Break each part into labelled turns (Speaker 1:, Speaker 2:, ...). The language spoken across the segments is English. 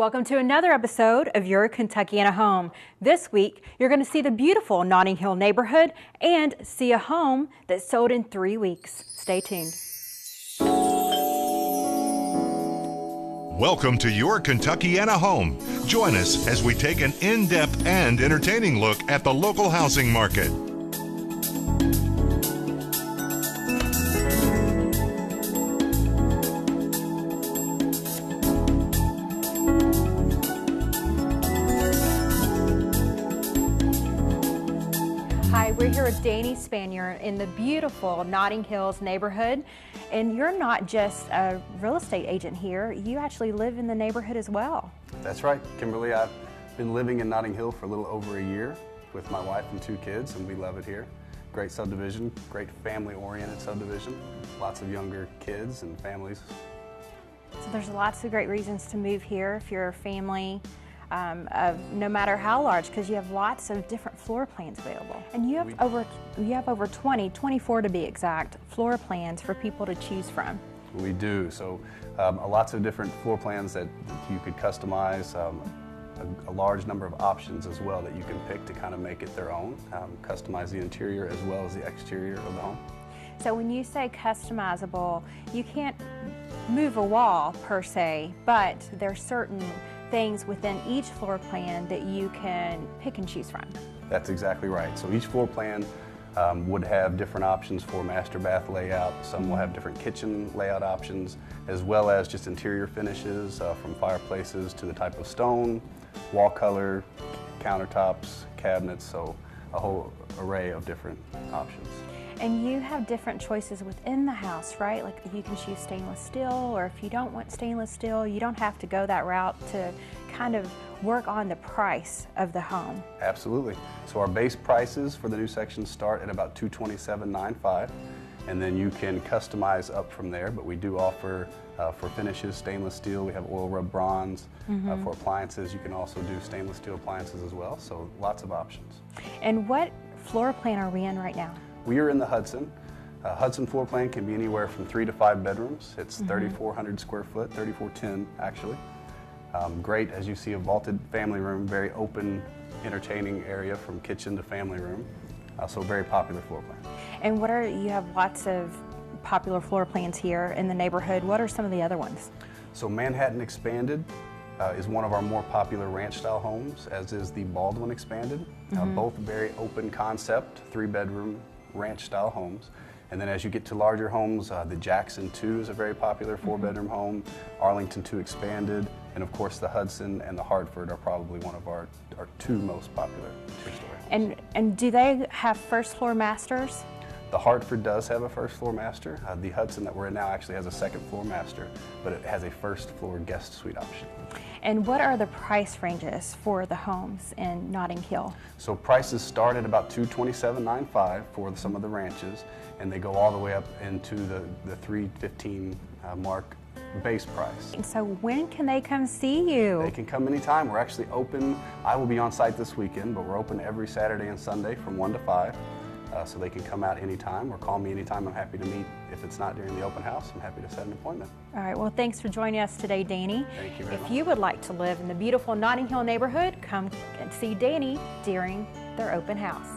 Speaker 1: Welcome to another episode of Your Kentuckiana Home. This week, you're going to see the beautiful Notting Hill neighborhood and see a home that sold in 3 weeks. Stay tuned.
Speaker 2: Welcome to Your Kentuckiana Home. Join us as we take an in-depth and entertaining look at the local housing market.
Speaker 1: Hi, we're here with Danny Spanier in the beautiful Notting Hills neighborhood. And you're not just a real estate agent here, you actually live in the neighborhood as well.
Speaker 3: That's right, Kimberly. I've been living in Notting Hill for a little over a year with my wife and 2 kids, and we love it here. Great subdivision, great family-oriented subdivision, lots of younger kids and families.
Speaker 1: So there's lots of great reasons to move here if you're a family of no matter how large, because you have lots of different floor plans available. And you have over 24 to be exact, floor plans for people to choose from.
Speaker 3: We do. So lots of different floor plans that you could customize, a large number of options as well that you can pick to kind of make it their own, customize the interior as well as the exterior of the home.
Speaker 1: So when you say customizable, you can't move a wall per se, but there's certain things within each floor plan that you can pick and choose from.
Speaker 3: That's exactly right. So each floor plan would have different options for master bath layout. Some will have different kitchen layout options, as well as just interior finishes from fireplaces to the type of stone, wall color, countertops, cabinets, so a whole array of different options.
Speaker 1: And you have different choices within the house, right? Like you can choose stainless steel, or if you don't want stainless steel, you don't have to go that route to kind of work on the price of the home.
Speaker 3: Absolutely. So our base prices for the new sections start at about $227.95, and then you can customize up from there, but we do offer for finishes stainless steel. We have oil rub bronze. For appliances, you can also do stainless steel appliances as well, so lots of options.
Speaker 1: And what floor plan are we in right now?
Speaker 3: We are in the Hudson. Hudson floor plan can be anywhere from 3 to 5 bedrooms. It's 3,400 square foot, 3,410 actually. Great, as you see, a vaulted family room, very open, entertaining area from kitchen to family room. So a very popular floor plan.
Speaker 1: And you have lots of popular floor plans here in the neighborhood. What are some of the other ones?
Speaker 3: So Manhattan Expanded is one of our more popular ranch style homes, as is the Baldwin Expanded. Both very open concept, 3-bedroom ranch style homes. And then as you get to larger homes, the Jackson 2 is a very popular 4-bedroom home, Arlington 2 Expanded, and of course the Hudson and the Hartford are probably one of our 2 most popular 2-story homes.
Speaker 1: And do they have first floor masters?
Speaker 3: The Hartford does have a first floor master. The Hudson that we're in now actually has a 2nd floor master, but it has a 1st floor guest suite option.
Speaker 1: And what are the price ranges for the homes in Notting Hill?
Speaker 3: So prices start at about $227.95 for some of the ranches, and they go all the way up into the $315 mark base price.
Speaker 1: And so when can they come see you?
Speaker 3: They can come anytime. We're actually open. I will be on site this weekend, but we're open every Saturday and Sunday from 1 to 5. So they can come out anytime or call me anytime. I'm happy to meet. If it's not during the open house, I'm happy to set an appointment.
Speaker 1: All right, well, thanks for joining us today, Danny.
Speaker 3: Thank you very much.
Speaker 1: If you would like to live in the beautiful Notting Hill neighborhood, come and see Danny during their open house.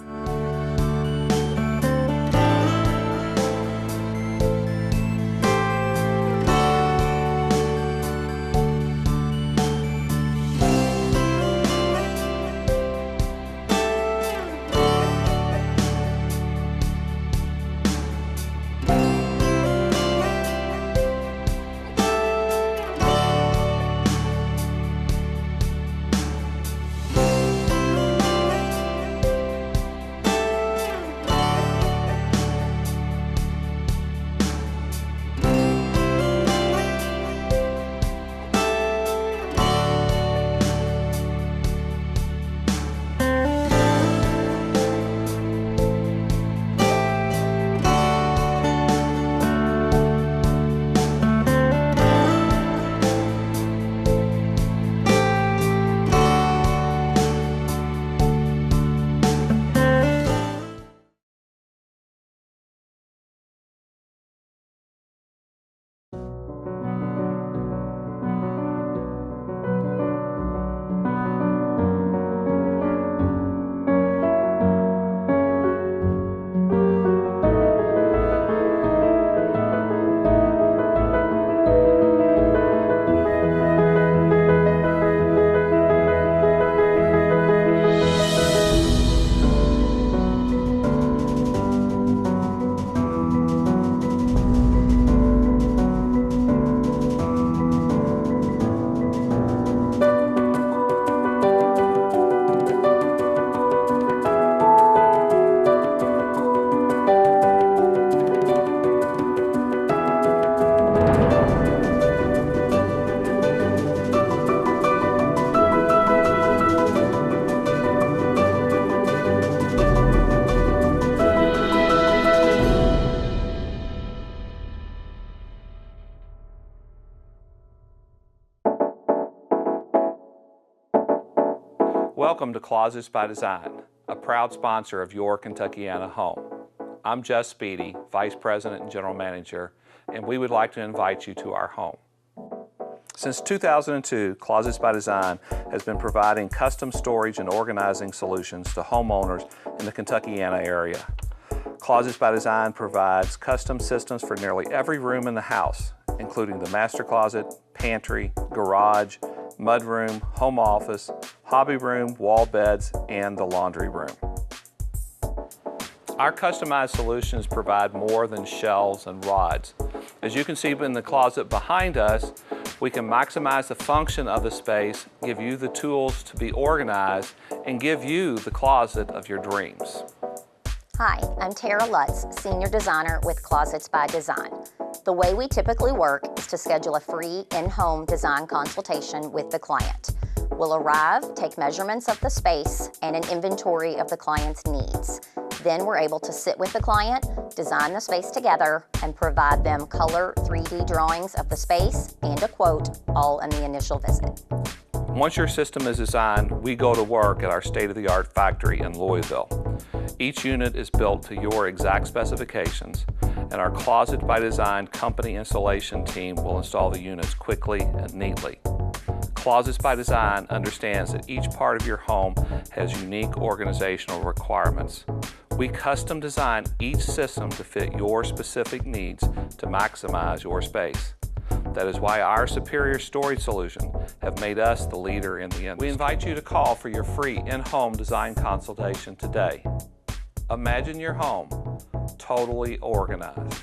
Speaker 4: Welcome to Closets by Design, a proud sponsor of your Kentuckiana home. I'm Jess Speedy, Vice President and General Manager, and we would like to invite you to our home. Since 2002, Closets by Design has been providing custom storage and organizing solutions to homeowners in the Kentuckiana area. Closets by Design provides custom systems for nearly every room in the house, including the master closet, pantry, garage, mudroom, home office, hobby room, wall beds, and the laundry room. Our customized solutions provide more than shelves and rods. As you can see in the closet behind us, we can maximize the function of the space, give you the tools to be organized, and give you the closet of your dreams.
Speaker 5: Hi, I'm Tara Lutz, Senior Designer with Closets by Design. The way we typically work is to schedule a free in-home design consultation with the client. We'll arrive, take measurements of the space, and an inventory of the client's needs. Then we're able to sit with the client, design the space together, and provide them color 3D drawings of the space and a quote, all in the initial visit.
Speaker 4: Once your system is designed, we go to work at our state-of-the-art factory in Louisville. Each unit is built to your exact specifications, and our Closet by Design company installation team will install the units quickly and neatly. Closets by Design understands that each part of your home has unique organizational requirements. We custom design each system to fit your specific needs to maximize your space. That is why our superior storage solution have made us the leader in the industry. We invite you to call for your free in-home design consultation today. Imagine your home totally organized.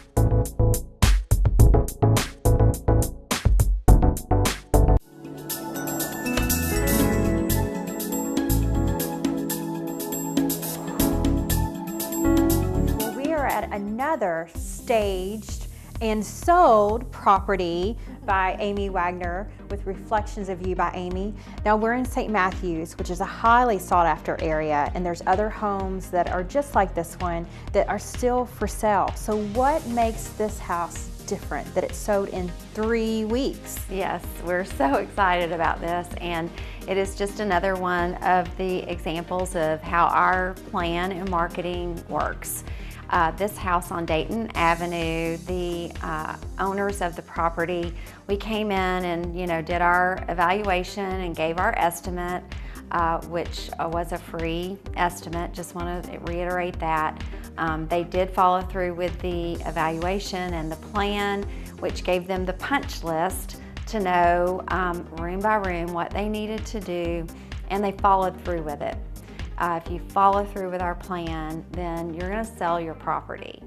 Speaker 1: We are at another staged and sold property by Amy Wagner with Reflections of You by Amy. Now we're in St. Matthews, which is a highly sought after area, and there's other homes that are just like this one that are still for sale. So what makes this house different that it sold in 3 weeks?
Speaker 6: Yes, we're so excited about this, and it is just another one of the examples of how our plan and marketing works. This house on Dayton Avenue, the owners of the property, we came in and did our evaluation and gave our estimate, which was a free estimate. Just want to reiterate that. They did follow through with the evaluation and the plan, which gave them the punch list to know room by room what they needed to do, and they followed through with it. If you follow through with our plan, then you're going to sell your property.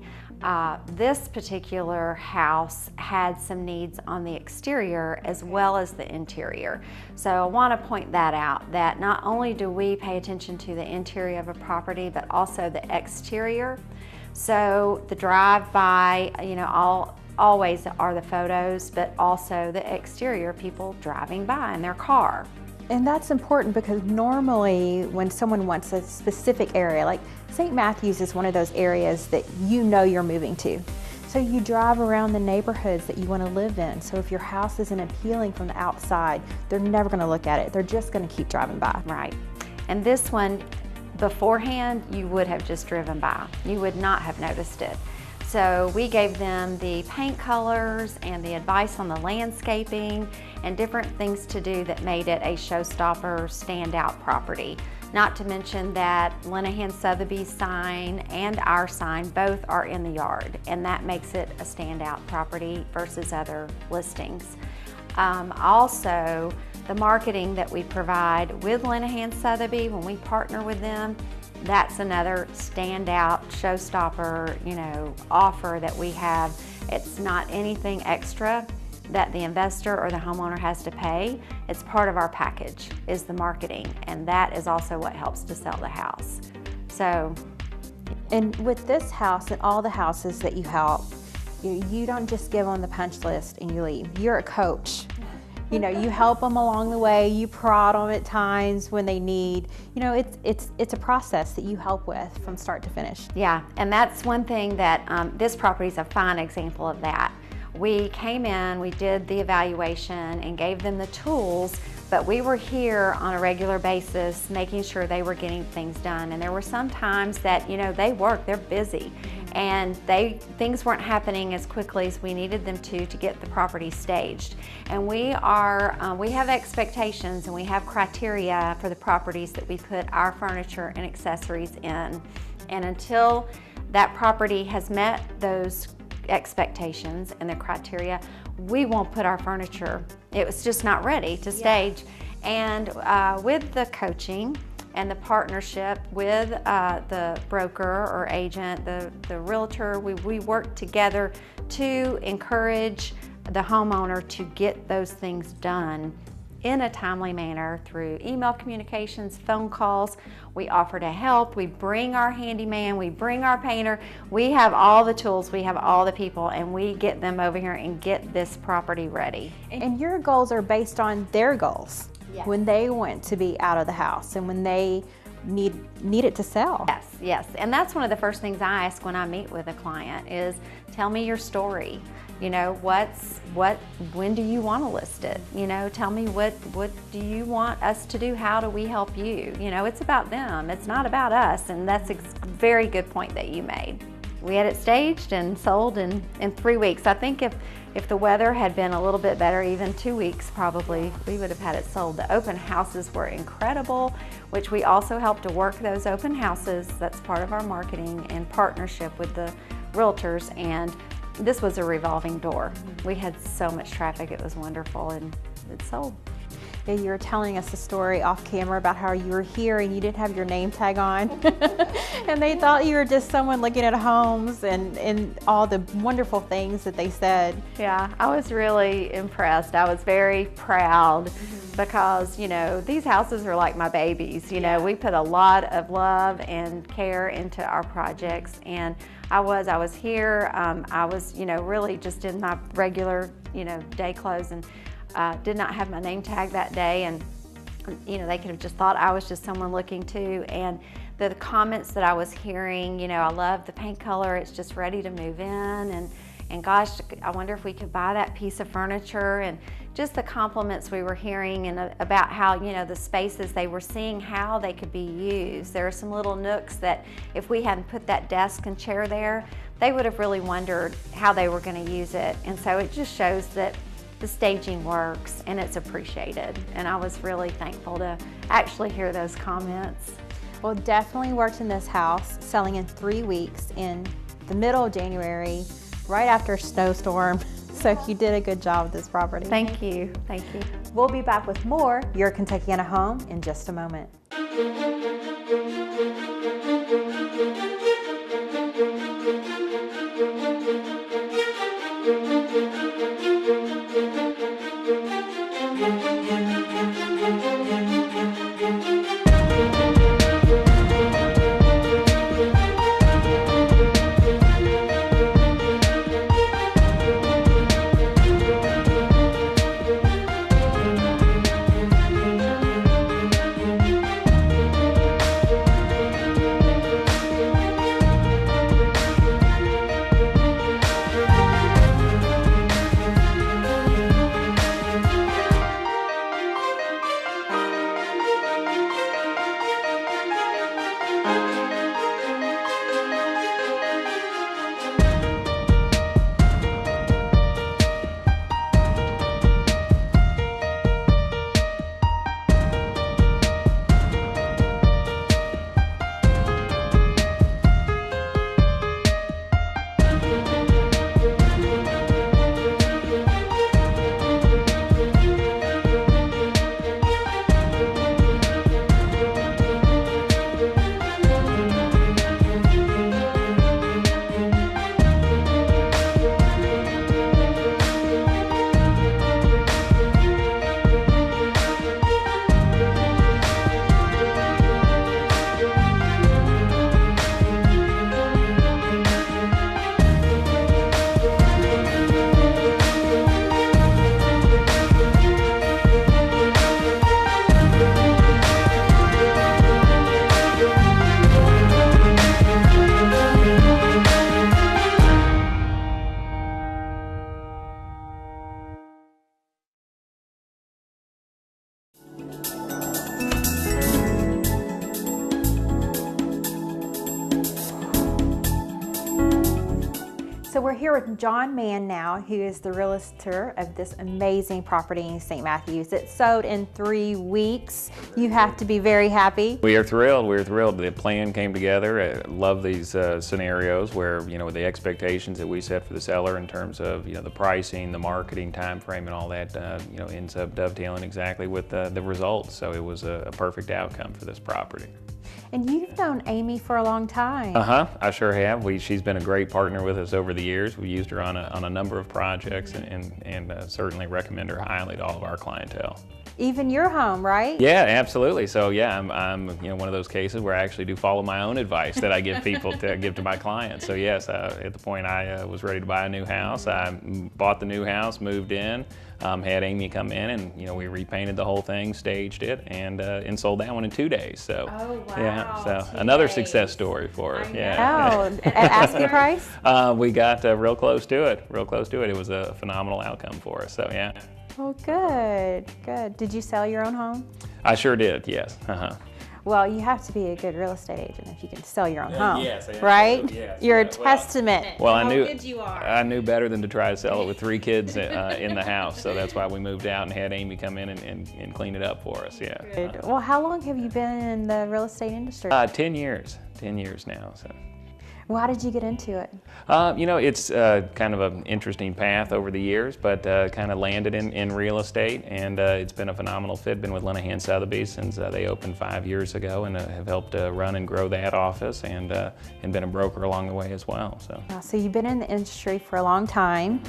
Speaker 6: This particular house had some needs on the exterior as well as the interior. So I want to point that out, that not only do we pay attention to the interior of a property, but also the exterior. So the drive-by, always are the photos, but also the exterior, people driving by in their car.
Speaker 1: And that's important because normally when someone wants a specific area, like St. Matthews is one of those areas that you're moving to. So you drive around the neighborhoods that you want to live in. So if your house isn't appealing from the outside, they're never going to look at it. They're just going to keep driving by.
Speaker 6: Right. And this one, beforehand, you would have just driven by. You would not have noticed it. So we gave them the paint colors and the advice on the landscaping and different things to do that made it a showstopper, standout property. Not to mention that Linehan Sotheby's sign and our sign both are in the yard, and that makes it a standout property versus other listings. Also, the marketing that we provide with Linehan Sotheby, when we partner with them, that's another standout showstopper, offer that we have. It's not anything extra that the investor or the homeowner has to pay. It's part of our package, is the marketing, and that is also what helps to sell the house. So,
Speaker 1: and with this house and all the houses that you help, you don't just give them the punch list and you leave. You're a coach. You help them along the way, you prod them at times when they need, it's a process that you help with from start to finish.
Speaker 6: Yeah, and that's one thing that this property is a fine example of that. We came in, we did the evaluation and gave them the tools, but we were here on a regular basis making sure they were getting things done. And there were some times that, you know, they work, they're busy, and things weren't happening as quickly as we needed them to get the property staged. And we have expectations and we have criteria for the properties that we put our furniture and accessories in. And until that property has met those expectations and the criteria, we won't put our furniture. It was just not ready to stage. And with the coaching and the partnership with the broker or agent, the realtor, we work together to encourage the homeowner to get those things done in a timely manner through email communications, phone calls. We offer to help. We bring our handyman, we bring our painter. We have all the tools, we have all the people, and we get them over here and get this property ready.
Speaker 1: And your goals are based on their goals.
Speaker 6: Yes.
Speaker 1: When they want to be out of the house and when they need it to sell.
Speaker 6: Yes, and that's one of the first things I ask when I meet with a client is, tell me your story. You know, when do you want to list it? You know, tell me what do you want us to do? How do we help you? You know, it's about them, it's not about us, and that's a very good point that you made. We had it staged and sold in 3 weeks. I think if the weather had been a little bit better, even 2 weeks probably, we would have had it sold. The open houses were incredible, which we also help to work those open houses. That's part of our marketing and partnership with the realtors, and this was a revolving door. We had so much traffic, it was wonderful, and it sold.
Speaker 1: Yeah, you were telling us a story off camera about how you were here and you didn't have your name tag on. And they thought you were just someone looking at homes and all the wonderful things that they said.
Speaker 6: Yeah, I was really impressed. I was very proud because, you know, these houses are like my babies. You know, we put a lot of love and care into our projects, and I was here. I was, you know, really just in my regular, you know, day clothes, and did not have my name tag that day, and you know, they could have just thought I was just someone looking too. And the comments that I was hearing, you know, I love the paint color, it's just ready to move in, and gosh, I wonder if we could buy that piece of furniture, and just the compliments we were hearing, and about how, you know, the spaces they were seeing, how they could be used. There are some little nooks that if we hadn't put that desk and chair there, they would have really wondered how they were going to use it. And so it just shows that the staging works and it's appreciated. And I was really thankful to actually hear those comments.
Speaker 1: Well, definitely worked in this house, selling in 3 weeks in the middle of January, right after a snowstorm. So you did a good job with this property.
Speaker 6: Thank you, thank you.
Speaker 1: We'll be back with more Your Kentuckiana Home in just a moment. we're here with John Mann now, who is the realtor of this amazing property in St. Matthews. It sold in 3 weeks. You have to be very happy.
Speaker 7: We are thrilled. We're thrilled. The plan came together. I love these scenarios where, the expectations that we set for the seller in terms of, the pricing, the marketing time frame, and all that, ends up dovetailing exactly with the results. So it was a perfect outcome for this property.
Speaker 1: And you've known Amy for a long time.
Speaker 7: I sure have. She's been a great partner with us over the years. We used her on a number of projects, and certainly recommend her highly to all of our clientele.
Speaker 1: Even your home, right?
Speaker 7: Yeah, absolutely. So yeah, I'm one of those cases where I actually do follow my own advice that I give people to give to my clients. So yes, at the point I was ready to buy a new house, I bought the new house, moved in, had Amy come in, and we repainted the whole thing, staged it, and sold that one in 2 days. So yeah, so another success story for her. Yeah.
Speaker 1: Oh, at asking price?
Speaker 7: We got real close to it. Real close to it. It was a phenomenal outcome for us. So yeah.
Speaker 1: Oh, good, good. Did you sell your own home?
Speaker 7: I sure did, yes.
Speaker 1: Well, you have to be a good real estate agent if you can sell your own home,
Speaker 7: yes,
Speaker 1: right?
Speaker 7: Yes,
Speaker 1: You're a testament.
Speaker 7: Well,
Speaker 1: how good you are.
Speaker 7: I knew better than to try to sell it with 3 kids in the house, so that's why we moved out and had Amy come in and clean it up for us. Yeah.
Speaker 1: Good. Well, how long have you been in the real estate industry?
Speaker 7: 10 years. 10 years now. So.
Speaker 1: Well, how did you get into it?
Speaker 7: It's kind of an interesting path over the years, but kind of landed in real estate, and it's been a phenomenal fit. Been with Linehan Sotheby's since they opened 5 years ago, and have helped run and grow that office, and been a broker along the way as well.
Speaker 1: So you've been in the industry for a long time.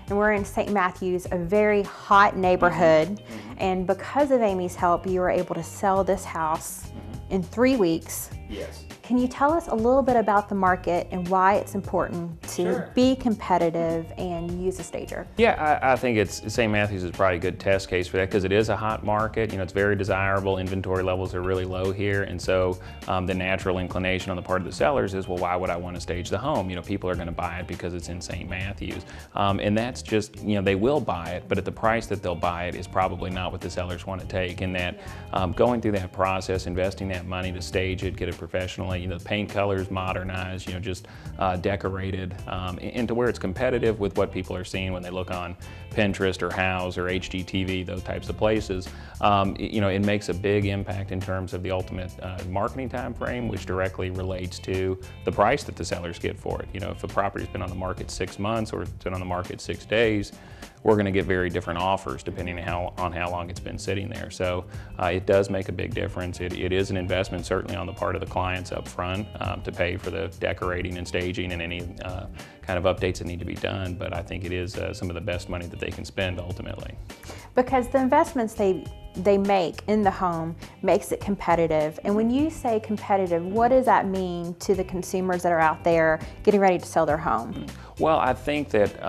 Speaker 1: And we're in St. Matthews, a very hot neighborhood. And because of Amy's help, you were able to sell this house in 3 weeks.
Speaker 7: Yes.
Speaker 1: Can you tell us a little bit about the market and why it's important to be competitive and use a stager?
Speaker 7: Yeah, I think St. Matthews is probably a good test case for that, because it is a hot market. It's very desirable. Inventory levels are really low here, and so the natural inclination on the part of the sellers is, well, why would I want to stage the home? People are going to buy it because it's in St. Matthews, and that's just, they will buy it, but at the price that they'll buy it is probably not what the sellers want to take. And that going through that process, investing that money to stage it, get it professionally. The paint colors modernized, just decorated, into where it's competitive with what people are seeing when they look on Pinterest or Houzz or HGTV, those types of places. It makes a big impact in terms of the ultimate marketing time frame, which directly relates to the price that the sellers get for it. If a property's been on the market 6 months or it's been on the market 6 days, we're going to get very different offers depending on how long it's been sitting there. So it does make a big difference. It is an investment certainly on the part of the clients up front to pay for the decorating and staging and any kind of updates that need to be done, but I think it is some of the best money that they can spend ultimately.
Speaker 1: Because the investments they make in the home makes it competitive. And when you say competitive, what does that mean to the consumers that are out there getting ready to sell their home?
Speaker 7: Well, I think that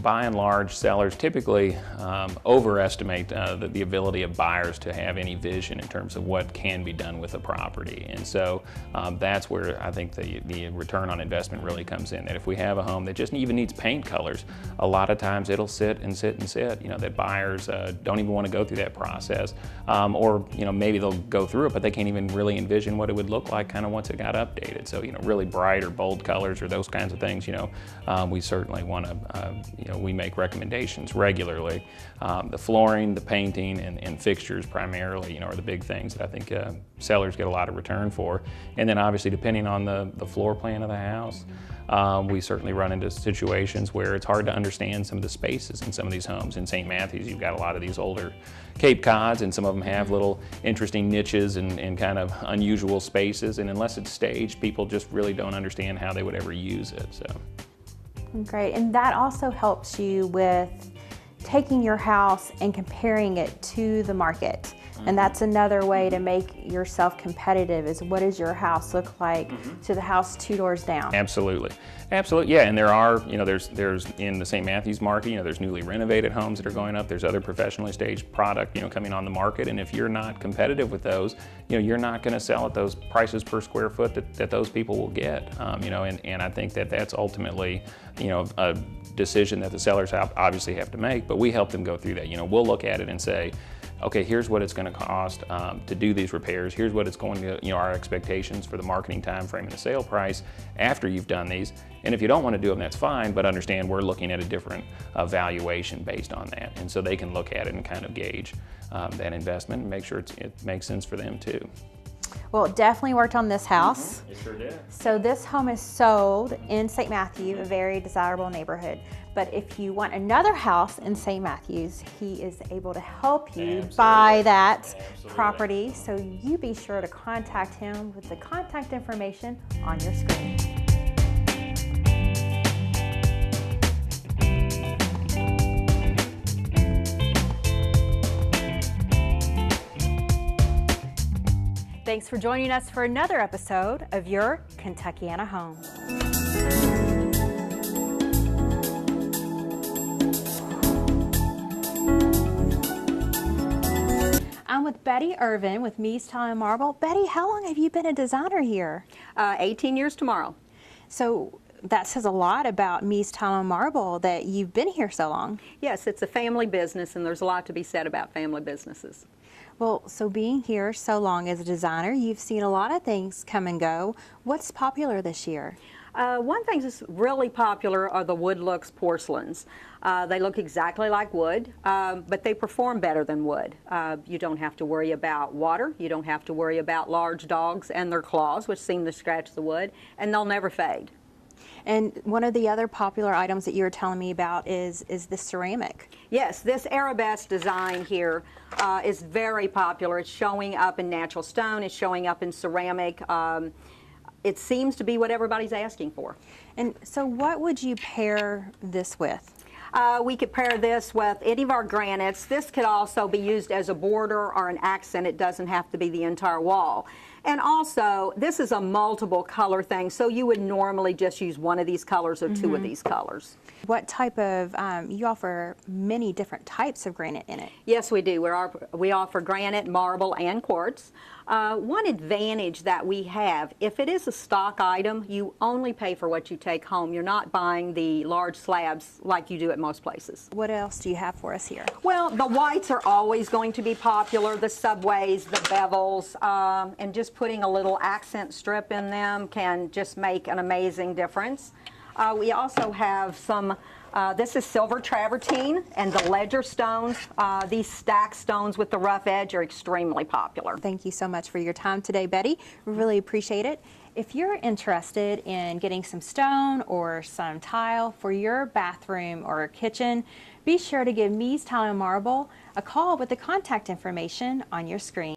Speaker 7: by and large, sellers typically overestimate the ability of buyers to have any vision in terms of what can be done with a property. And so that's where I think the return on investment really comes in. That if we have a home that just even needs paint colors, a lot of times it'll sit and sit and sit. That buyers don't even want to go through that process. Or maybe they'll go through it, but they can't even really envision what it would look like kind of once it got updated. So really bright or bold colors or those kinds of things, we certainly want to we make recommendations regularly. The flooring, the painting, and fixtures primarily, are the big things that I think sellers get a lot of return for. And then obviously depending on the floor plan of the house, we certainly run into situations where it's hard to understand some of the spaces in some of these homes. In St. Matthews, you've got a lot of these older Cape Cods, and some of them have little interesting niches and kind of unusual spaces. And unless it's staged, people just really don't understand how they would ever use it. So.
Speaker 1: Great, and that also helps you with taking your house and comparing it to the market. And that's another way to make yourself competitive, is what does your house look like to the house 2 doors down?
Speaker 7: Absolutely. Absolutely, yeah, and there are, there's in the St. Matthews market, there's newly renovated homes that are going up, there's other professionally staged product, coming on the market, and if you're not competitive with those, you're not going to sell at those prices per square foot that those people will get, and I think that's ultimately, a decision that the sellers obviously have to make, but we help them go through that. We'll look at it and say, okay, here's what it's going to cost to do these repairs. Here's what it's going to, our expectations for the marketing time frame and the sale price after you've done these. And if you don't want to do them, that's fine, but understand we're looking at a different valuation based on that. And so they can look at it and kind of gauge that investment and make sure it makes sense for them too.
Speaker 1: Well, it definitely worked on this house.
Speaker 7: It sure did.
Speaker 1: So this home is sold in St. Matthew, a very desirable neighborhood. But if you want another house in St. Matthews, he is able to help you buy that property. So you be sure to contact him with the contact information on your screen. Thanks for joining us for another episode of your Kentuckiana Home. I'm with Betty Irvin with Mies Tile and Marble. Betty, how long have you been a designer here?
Speaker 8: 18 years tomorrow.
Speaker 1: So that says a lot about Mies Tile and Marble that you've been here so long.
Speaker 8: Yes, it's a family business, and there's a lot to be said about family businesses.
Speaker 1: Well, so being here so long as a designer, you've seen a lot of things come and go. What's popular this year?
Speaker 8: One thing that's really popular are the wood looks porcelains. They look exactly like wood, but they perform better than wood. You don't have to worry about water. You don't have to worry about large dogs and their claws, which seem to scratch the wood, and they'll never fade.
Speaker 1: And one of the other popular items that you were telling me about is the ceramic.
Speaker 8: Yes, this arabesque design here is very popular. It's showing up in natural stone. It's showing up in ceramic. It seems to be what everybody's asking for.
Speaker 1: And so what would you pair this with?
Speaker 8: We could pair this with any of our granites. This could also be used as a border or an accent. It doesn't have to be the entire wall. And also, this is a multiple color thing, so you would normally just use one of these colors or two of these colors.
Speaker 1: What type of, you offer many different types of granite in it.
Speaker 8: Yes, we do. We offer granite, marble, and quartz. One advantage that we have, if it is a stock item, you only pay for what you take home. You're not buying the large slabs like you do at most places.
Speaker 1: What else do you have for us here?
Speaker 8: Well, the whites are always going to be popular, the subways, the bevels, and just putting a little accent strip in them can just make an amazing difference. We also have some, this is silver travertine and the ledger stones. These stacked stones with the rough edge are extremely popular.
Speaker 1: Thank you so much for your time today, Betty. We really appreciate it. If you're interested in getting some stone or some tile for your bathroom or kitchen, be sure to give Mies Tile and Marble a call with the contact information on your screen.